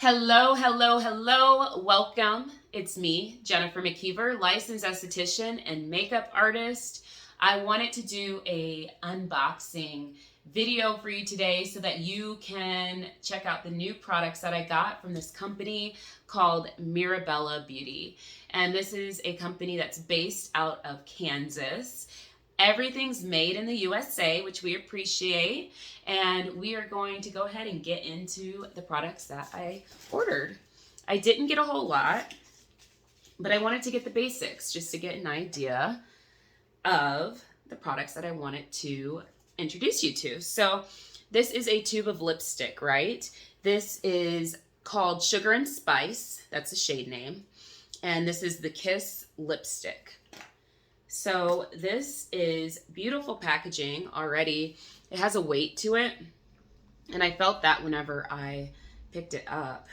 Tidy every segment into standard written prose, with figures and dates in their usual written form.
Hello, hello, hello. Welcome. It's me, Jennifer McKeever, licensed esthetician and makeup artist. I wanted to do a unboxing video for you today so that you can check out the new products that I got from this company called Mirabella Beauty. And this is a company that's based out of Kansas. Everything's made in the USA, which we appreciate, and we are going to go ahead and get into the products that I ordered. I didn't get a whole lot, but I wanted to get the basics just to get an idea of the products that I wanted to introduce you to. So this is a tube of lipstick, right? This is called Sugar and Spice. That's a shade name. And this is the Kiss lipstick. So this is beautiful packaging already. It has a weight to it, and I felt that whenever I picked it up.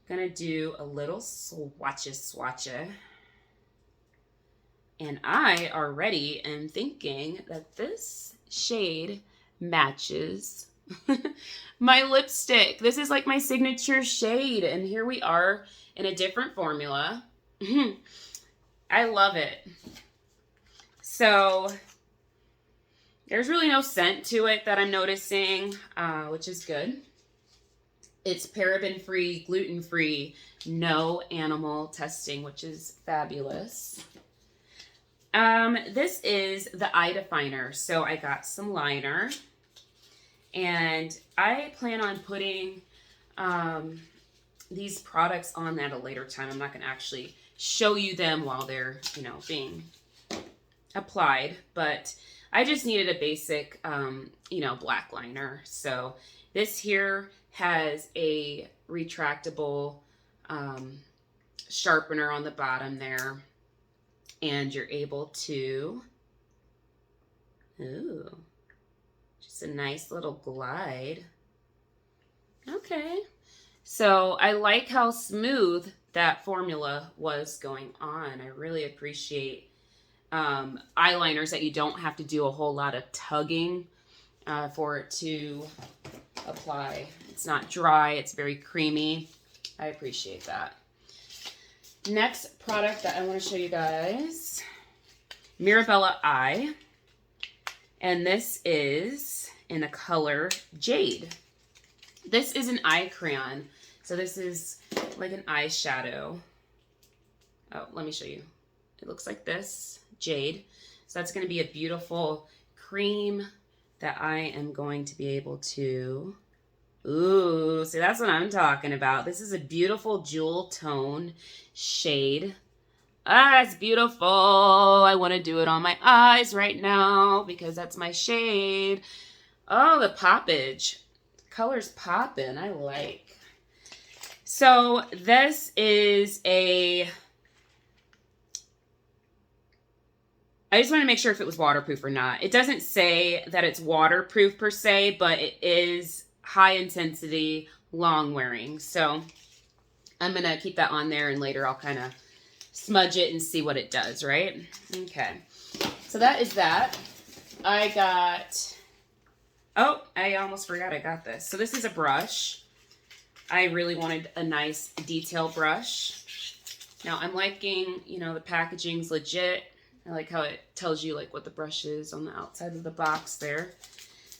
Gonna do a little swatcha. And I already am thinking that this shade matches my lipstick. This is like my signature shade, and here we are in a different formula. I love it. So there's really no scent to it that I'm noticing, which is good. It's paraben-free, gluten-free, no animal testing, which is fabulous. This is the eye definer. So I got some liner, and I plan on putting these products on at a later time. I'm not going to actually show you them while they're, being applied, but I just needed a basic, black liner. So this here has a retractable sharpener on the bottom there, and you're able to, just a nice little glide. Okay. So I like how smooth that formula was going on. I really appreciate eyeliners that you don't have to do a whole lot of tugging for it to apply. It's not dry, it's very creamy. I appreciate that. Next product that I want to show you guys, Mirabella Eye. And this is in the color Jade. This is an eye crayon. So this is like an eyeshadow. Oh, let me show you. It looks like this, Jade. So that's going to be a beautiful cream that I am going to be able to, see, that's what I'm talking about. This is a beautiful jewel tone shade. It's beautiful. I want to do it on my eyes right now because that's my shade. Oh, the poppage. Color's popping. I like. So this is I just want to make sure if it was waterproof or not. It doesn't say that it's waterproof per se, but it is high intensity, long wearing. So I'm going to keep that on there, and later I'll kind of smudge it and see what it does, right? Okay. So that is that. I got, I almost forgot I got this. So this is a brush. I really wanted a nice detail brush. Now I'm liking, the packaging's legit. I like how it tells you like what the brush is on the outside of the box there.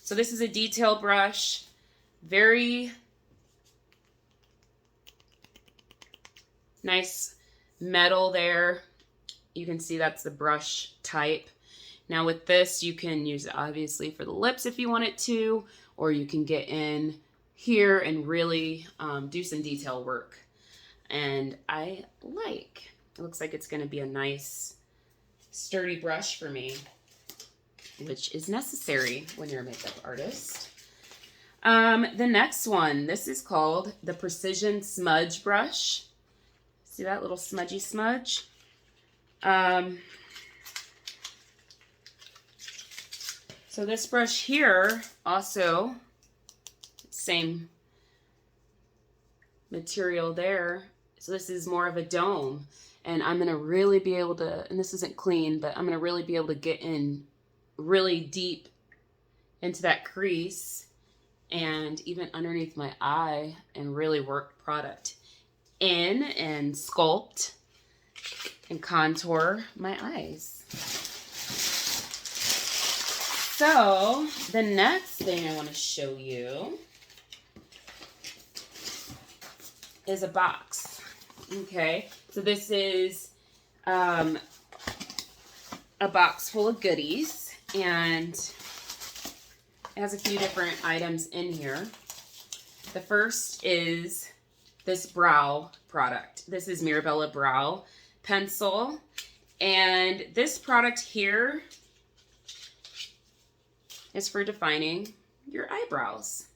So this is a detail brush. Very nice metal there. You can see that's the brush type. Now with this, you can use it obviously for the lips if you want it to, or you can get in here and really do some detail work. And it looks like it's going to be a nice sturdy brush for me, which is necessary when you're a makeup artist. The next one, this is called the Precision Smudge Brush. See that little smudgy smudge? So this brush here also, same material there. So this is more of a dome, and I'm going to really be able to, and this isn't clean, but I'm going to really be able to get in really deep into that crease and even underneath my eye and really work product in and sculpt and contour my eyes. So the next thing I want to show you is a box. Okay, so this is a box full of goodies, and it has a few different items in here. The first is this brow product. This is Mirabella Brow Pencil, and this product here is for defining your eyebrows.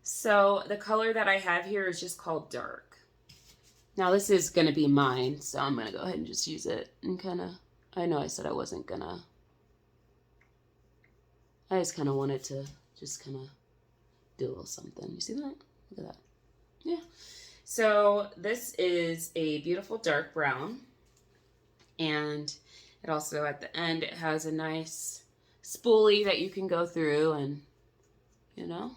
So the color that I have here is just called Dark. Now this is going to be mine, so I'm going to go ahead and just use it and kind of, I know I said I wasn't going to, I just kind of wanted to just kind of do a little something. You see that? Look at that. Yeah. So this is a beautiful dark brown, and it also at the end it has a nice spoolie that you can go through and, you know,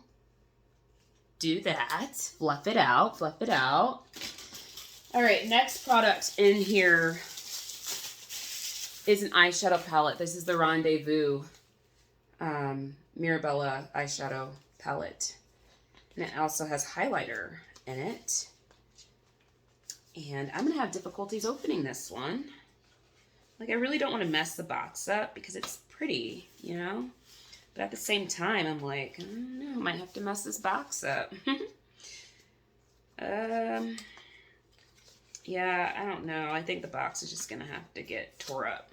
do that. Fluff it out, fluff it out. All right, next product in here is an eyeshadow palette. This is the Rendezvous Mirabella eyeshadow palette. And it also has highlighter in it. And I'm going to have difficulties opening this one. Like, I really don't want to mess the box up because it's pretty, you know? But at the same time, I'm like, I don't know, I might have to mess this box up. Yeah, I don't know. I think the box is just going to have to get tore up.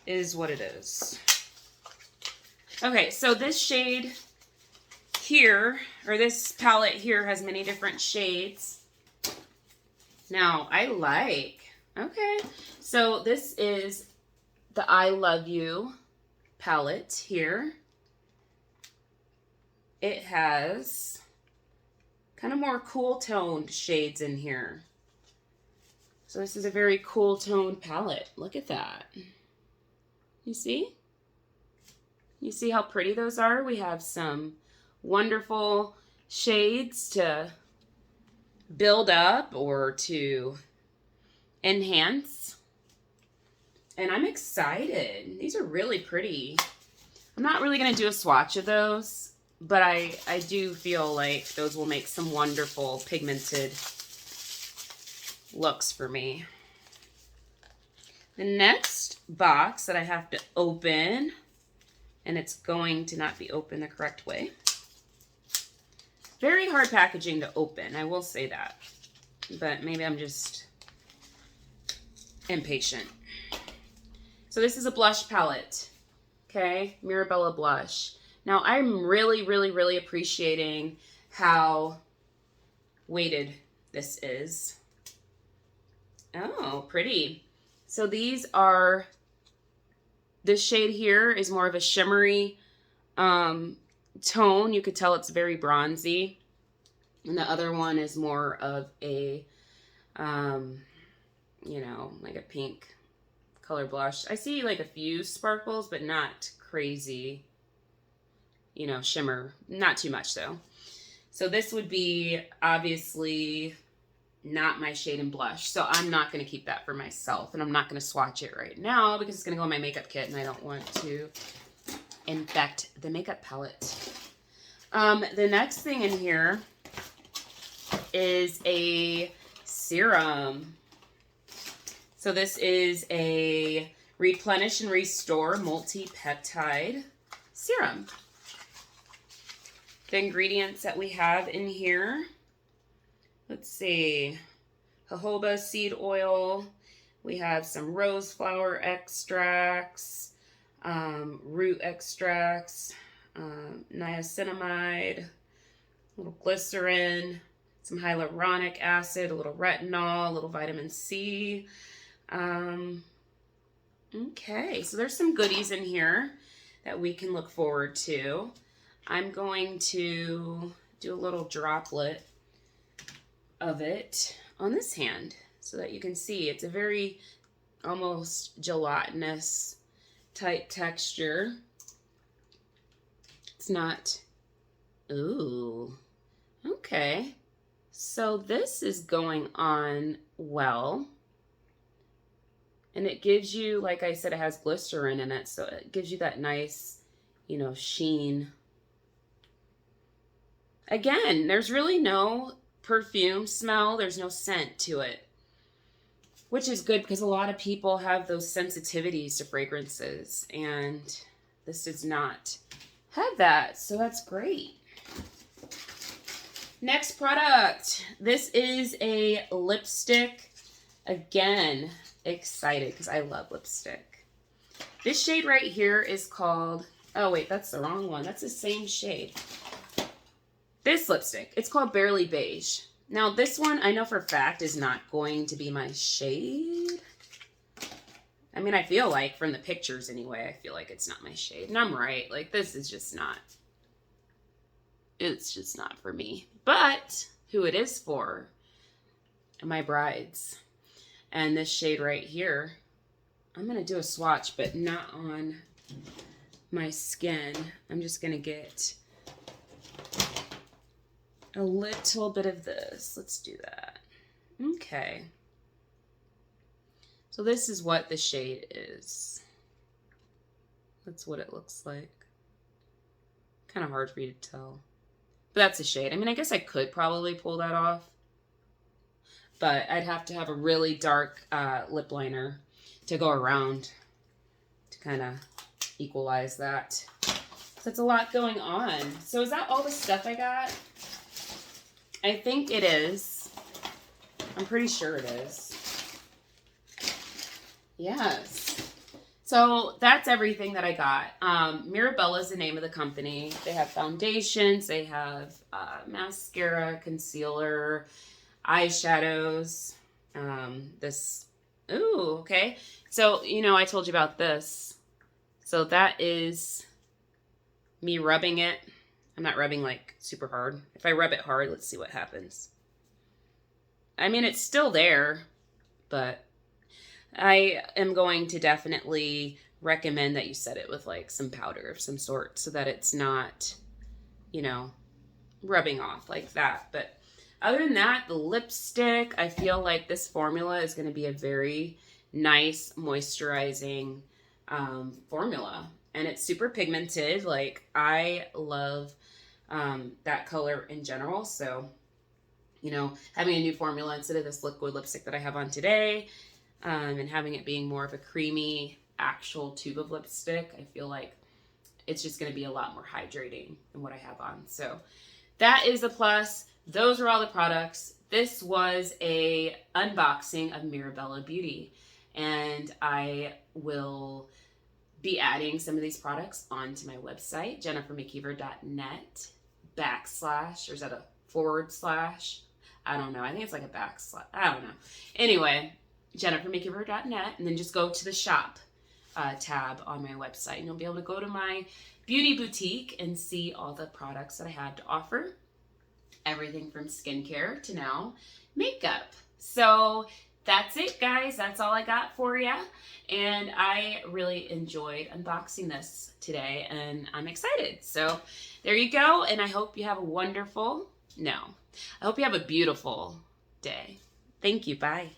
Is what it is. Okay, so this shade here, or this palette here, has many different shades. Now, I like, okay, so this is the I Love You palette here. It has kind of more cool toned shades in here. So this is a very cool toned palette. Look at that. You see? You see how pretty those are? We have some wonderful shades to build up or to enhance. And I'm excited. These are really pretty. I'm not really going to do a swatch of those, but I do feel like those will make some wonderful pigmented looks for me. The next box that I have to open, and it's going to not be open the correct way. Very hard packaging to open, I will say that. But maybe I'm just impatient. So this is a blush palette, okay? Mirabella blush. Now I'm really appreciating how weighted this is. Oh, pretty. So these are, this shade here is more of a shimmery tone. You could tell it's very bronzy. And the other one is more of a, you know, like a pink color blush. I see like a few sparkles, but not crazy, you know, shimmer. Not too much though. So this would be obviously not my shade in blush. So I'm not going to keep that for myself, and I'm not going to swatch it right now because it's going to go in my makeup kit and I don't want to infect the makeup palette. The next thing in here is a serum. So this is a Replenish and Restore Multi-peptide serum. The ingredients that we have in here, let's see, jojoba seed oil. We have some rose flower extracts, root extracts, niacinamide, a little glycerin, some hyaluronic acid, a little retinol, a little vitamin C. Okay, so there's some goodies in here that we can look forward to. I'm going to do a little droplet of it on this hand so that you can see it's a very almost gelatinous type texture. It's not Ooh, okay. So this is going on well. And it gives you, like I said, it has glycerin in it. So it gives you that nice, you know, sheen. Again, there's really no perfume smell. There's no scent to it, which is good because a lot of people have those sensitivities to fragrances. And this does not have that. So that's great. Next product. This is a lipstick. Again, excited because I love lipstick. This shade right here is called, oh wait, that's the wrong one. That's the same shade. This lipstick, it's called Barely Beige. Now this one, I know for a fact is not going to be my shade. I mean, I feel like from the pictures anyway, I feel like it's not my shade. And I'm right, like this is just not, it's just not for me. But who it is for, my brides. And this shade right here, I'm going to do a swatch, but not on my skin. I'm just going to get a little bit of this. Let's do that. Okay. So this is what the shade is. That's what it looks like. Kind of hard for you to tell. But that's the shade. I mean, I guess I could probably pull that off. But I'd have to have a really dark lip liner to go around to kind of equalize that. So it's a lot going on. So is that all the stuff I got? I think it is. I'm pretty sure it is. Yes. So that's everything that I got. Mirabella is the name of the company. They have foundations. They have mascara, concealer, eyeshadows. Ooh, okay. So, you know, I told you about this. So that is me rubbing it. I'm not rubbing like super hard. If I rub it hard, let's see what happens. I mean, it's still there, but I am going to definitely recommend that you set it with like some powder of some sort so that it's not, you know, rubbing off like that. But other than that, the lipstick, I feel like this formula is going to be a very nice moisturizing formula. And it's super pigmented. Like, I love that color in general. So, you know, having a new formula instead of this liquid lipstick that I have on today, and having it being more of a creamy actual tube of lipstick, I feel like it's just going to be a lot more hydrating than what I have on. So that is a plus. Those are all the products. This was a unboxing of Mirabella Beauty, and I will be adding some of these products onto my website, jennifermckeever.net / or is that a /? I don't know. I think it's like a /. I don't know. Anyway, jennifermckeever.net, and then just go to the shop tab on my website, and you'll be able to go to my beauty boutique and see all the products that I have to offer. Everything from skincare to now makeup. So that's it, guys. That's all I got for you. And I really enjoyed unboxing this today, and I'm excited. So there you go. And I hope you have a wonderful, I hope you have a beautiful day. Thank you. Bye.